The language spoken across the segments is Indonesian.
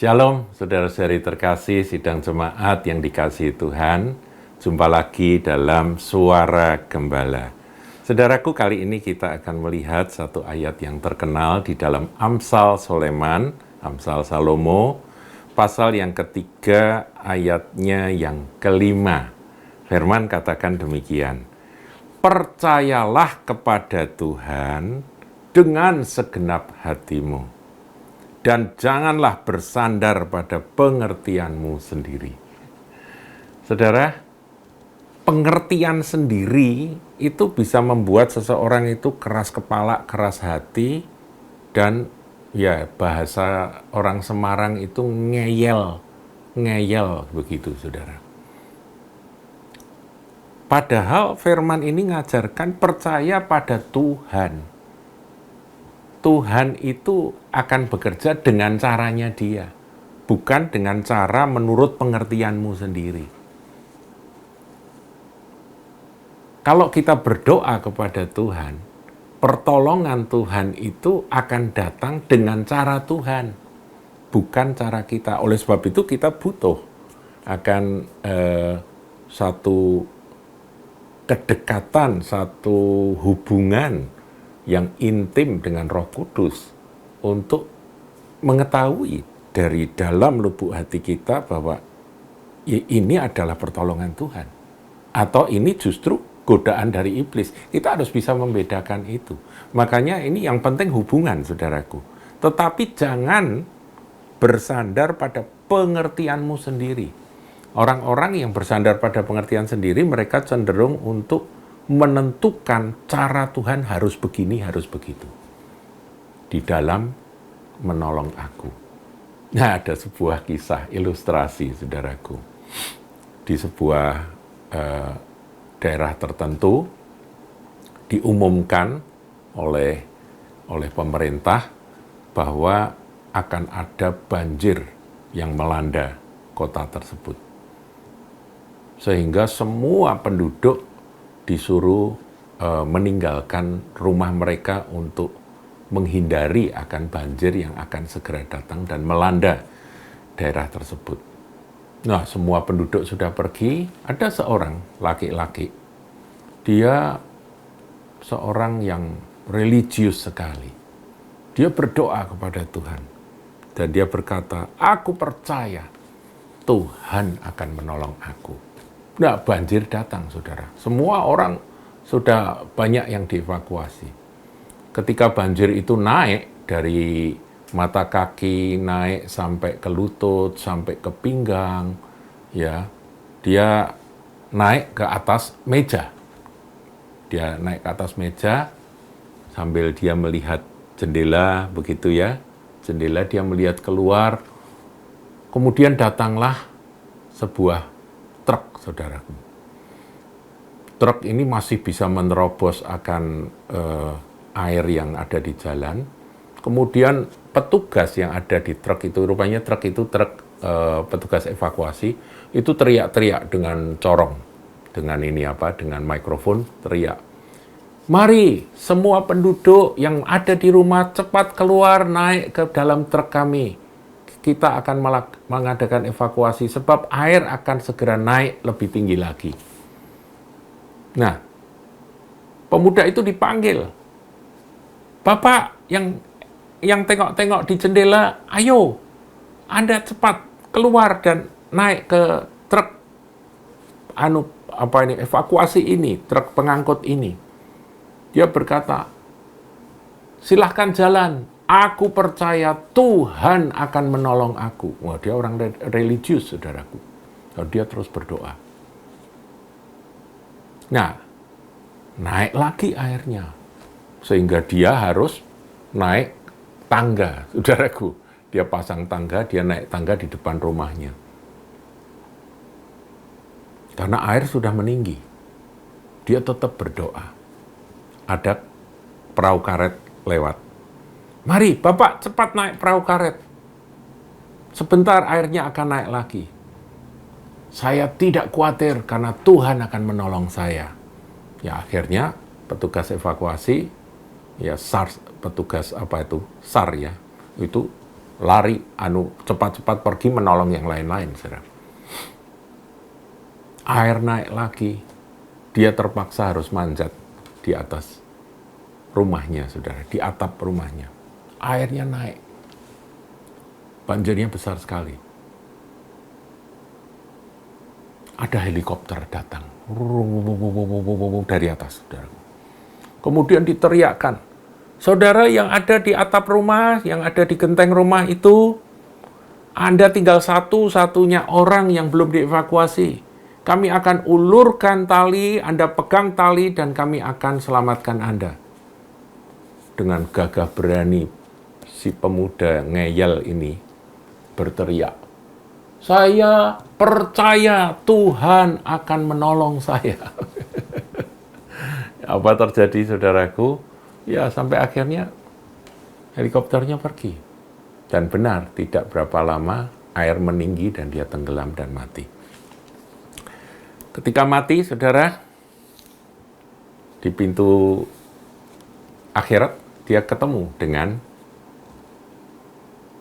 Shalom, saudara-saudari terkasih, sidang jemaat yang dikasihi Tuhan. Jumpa lagi dalam Suara Gembala. Saudaraku, kali ini kita akan melihat satu ayat yang terkenal di dalam Amsal Soleman, Amsal Salomo, pasal yang ketiga, ayatnya yang kelima. Firman katakan demikian, percayalah kepada Tuhan dengan segenap hatimu, dan janganlah bersandar pada pengertianmu sendiri. Saudara, pengertian sendiri itu bisa membuat seseorang itu keras kepala, keras hati, dan ya bahasa orang Semarang itu ngeyel begitu, saudara. Padahal firman ini ngajarkan percaya pada Tuhan. Tuhan itu akan bekerja dengan caranya Dia, bukan dengan cara menurut pengertianmu sendiri. Kalau kita berdoa kepada Tuhan, pertolongan Tuhan itu akan datang dengan cara Tuhan, bukan cara kita. Oleh sebab itu kita butuh akan satu kedekatan, satu hubungan yang intim dengan Roh Kudus untuk mengetahui dari dalam lubuk hati kita bahwa ini adalah pertolongan Tuhan atau ini justru godaan dari iblis. Kita harus bisa membedakan itu. Makanya ini yang penting hubungan, saudaraku. Tetapi jangan bersandar pada pengertianmu sendiri. Orang-orang yang bersandar pada pengertian sendiri, mereka cenderung untuk menentukan cara Tuhan harus begini, harus begitu. Di dalam menolong aku. Nah, ada sebuah kisah ilustrasi, saudaraku. Di sebuah daerah tertentu, diumumkan oleh pemerintah bahwa akan ada banjir yang melanda kota tersebut. Sehingga semua penduduk disuruh meninggalkan rumah mereka untuk menghindari akan banjir yang akan segera datang dan melanda daerah tersebut. Nah, semua penduduk sudah pergi, ada seorang laki-laki. Dia seorang yang religius sekali. Dia berdoa kepada Tuhan. Dan dia berkata, aku percaya Tuhan akan menolong aku. Nah, banjir datang, saudara. Semua orang sudah banyak yang dievakuasi. Ketika banjir itu naik dari mata kaki, naik sampai ke lutut, sampai ke pinggang, ya, dia naik ke atas meja. Dia naik ke atas meja sambil dia melihat jendela, begitu ya. Jendela dia melihat keluar. Kemudian datanglah sebuah truk, saudaraku. Truk ini masih bisa menerobos akan air yang ada di jalan. Kemudian petugas yang ada di truk itu, rupanya truk itu petugas evakuasi, itu teriak-teriak dengan corong. Dengan dengan mikrofon teriak. Mari semua penduduk yang ada di rumah cepat keluar, naik ke dalam truk kami. Kita akan mengadakan evakuasi sebab air akan segera naik lebih tinggi lagi. Nah, pemuda itu dipanggil. Bapak yang tengok-tengok di jendela, ayo, Anda cepat keluar dan naik ke truk evakuasi ini, truk pengangkut ini. Dia berkata, silahkan jalan. Aku percaya Tuhan akan menolong aku. Wah, dia orang religius, saudaraku. Lalu dia terus berdoa. Nah, naik lagi airnya. Sehingga dia harus naik tangga, saudaraku. Dia pasang tangga, dia naik tangga di depan rumahnya. Karena air sudah meninggi. Dia tetap berdoa. Ada perahu karet lewat. Mari, Bapak cepat naik perahu karet. Sebentar airnya akan naik lagi. Saya tidak khawatir karena Tuhan akan menolong saya. Ya, akhirnya petugas evakuasi, ya SAR, petugas SAR ya, itu lari, cepat-cepat pergi menolong yang lain-lain, saudara. Air naik lagi, dia terpaksa harus manjat di atas rumahnya, saudara, di atap rumahnya. Airnya naik, banjirnya besar sekali. Ada helikopter datang dari atas, saudara. Kemudian diteriakkan, saudara yang ada di atap rumah, yang ada di genteng rumah itu, Anda tinggal satu-satunya orang yang belum dievakuasi. Kami akan ulurkan tali, Anda pegang tali, dan kami akan selamatkan Anda. Dengan gagah berani, si pemuda ngeyel ini berteriak, saya percaya Tuhan akan menolong saya. Apa terjadi, saudaraku? Ya, sampai akhirnya helikopternya pergi. Dan benar, tidak berapa lama air meninggi dan dia tenggelam dan mati. Ketika mati, saudara, di pintu akhirat, dia ketemu dengan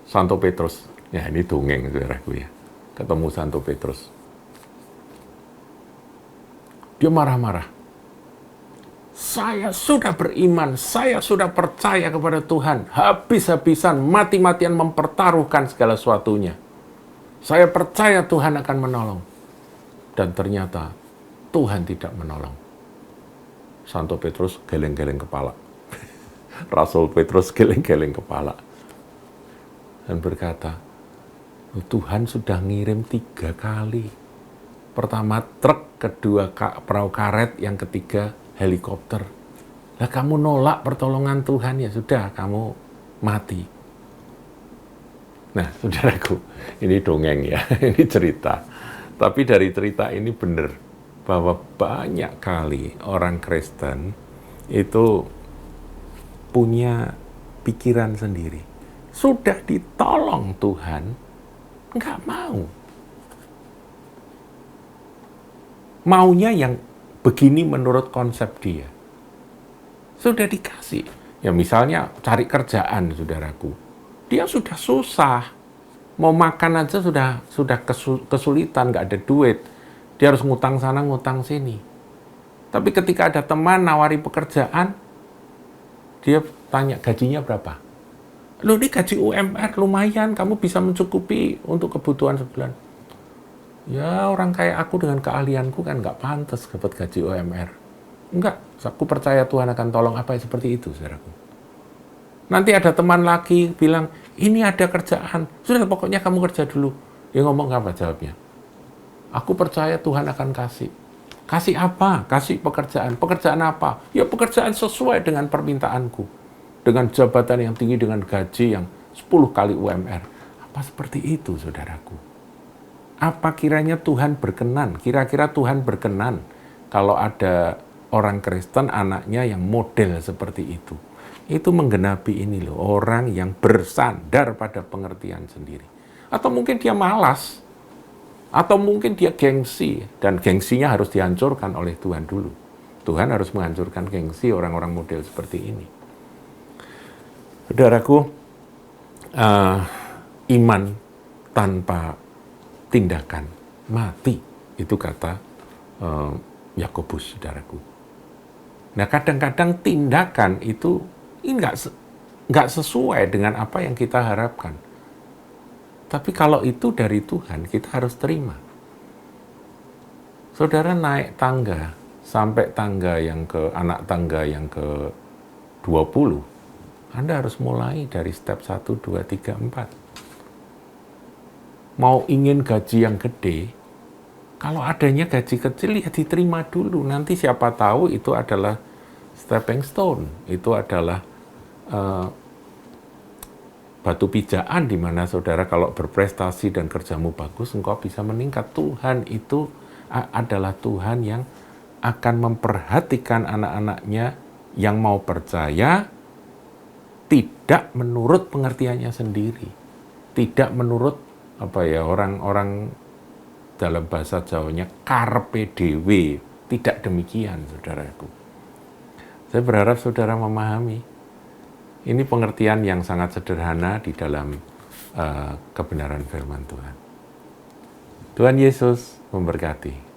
Santo Petrus. Ya, ini dongeng, saudaraku ya. Ketemu Santo Petrus. Dia marah-marah. Saya sudah beriman, saya sudah percaya kepada Tuhan. Habis-habisan, mati-matian mempertaruhkan segala sesuatunya. Saya percaya Tuhan akan menolong. Dan ternyata Tuhan tidak menolong. Santo Petrus geleng-geleng kepala. Rasul Petrus geleng-geleng kepala. Dan berkata, Tuhan sudah ngirim 3 kali. Pertama truk, kedua perahu karet, yang ketiga helikopter. Lah kamu nolak pertolongan Tuhan, ya sudah, kamu mati. Nah, saudaraku, ini dongeng ya, ini cerita. Tapi dari cerita ini benar, bahwa banyak kali orang Kristen itu punya pikiran sendiri. Sudah ditolong Tuhan, nggak mau. Maunya yang begini menurut konsep dia. Sudah dikasih. Ya misalnya cari kerjaan, saudaraku. Dia sudah susah. Mau makan aja sudah kesulitan, nggak ada duit. Dia harus ngutang sana, ngutang sini. Tapi ketika ada teman nawari pekerjaan, dia tanya gajinya berapa? Loh, ini gaji UMR lumayan, kamu bisa mencukupi untuk kebutuhan sebulan. Ya, orang kayak aku dengan keahlianku kan nggak pantas dapat gaji UMR. Enggak, aku percaya Tuhan akan tolong. Apa seperti itu, saudaraku? Nanti ada teman lagi bilang, ini ada kerjaan. Sudah, pokoknya kamu kerja dulu. Dia ngomong apa jawabnya? Aku percaya Tuhan akan kasih. Kasih apa? Kasih pekerjaan. Pekerjaan apa? Ya pekerjaan sesuai dengan permintaanku. Dengan jabatan yang tinggi, dengan gaji yang 10 kali UMR. Apa seperti itu, saudaraku? Apa kiranya Tuhan berkenan? Kira-kira Tuhan berkenan kalau ada orang Kristen anaknya yang model seperti itu. Itu menggenapi ini loh, orang yang bersandar pada pengertian sendiri. Atau mungkin dia malas, atau mungkin dia gengsi, dan gengsinya harus dihancurkan oleh Tuhan dulu. Tuhan harus menghancurkan gengsi orang-orang model seperti ini. Saudaraku, iman tanpa tindakan mati, itu kata Yakobus, saudaraku. Nah, kadang-kadang tindakan itu nggak sesuai dengan apa yang kita harapkan. Tapi kalau itu dari Tuhan, kita harus terima. Saudara naik tangga sampai anak tangga yang ke 20, Anda harus mulai dari step 1, 2, 3, 4. Mau ingin gaji yang gede, kalau adanya gaji kecil ya diterima dulu. Nanti siapa tahu itu adalah stepping stone, itu adalah batu pijaan di mana saudara kalau berprestasi dan kerjamu bagus, engkau bisa meningkat. Tuhan itu adalah Tuhan yang akan memperhatikan anak-anaknya yang mau percaya, tidak menurut pengertiannya sendiri, tidak menurut orang-orang dalam bahasa Jawanya carpe diewe. Tidak demikian, saudaraku. Saya berharap saudara memahami. Ini pengertian yang sangat sederhana di dalam kebenaran firman Tuhan. Tuhan Yesus memberkati.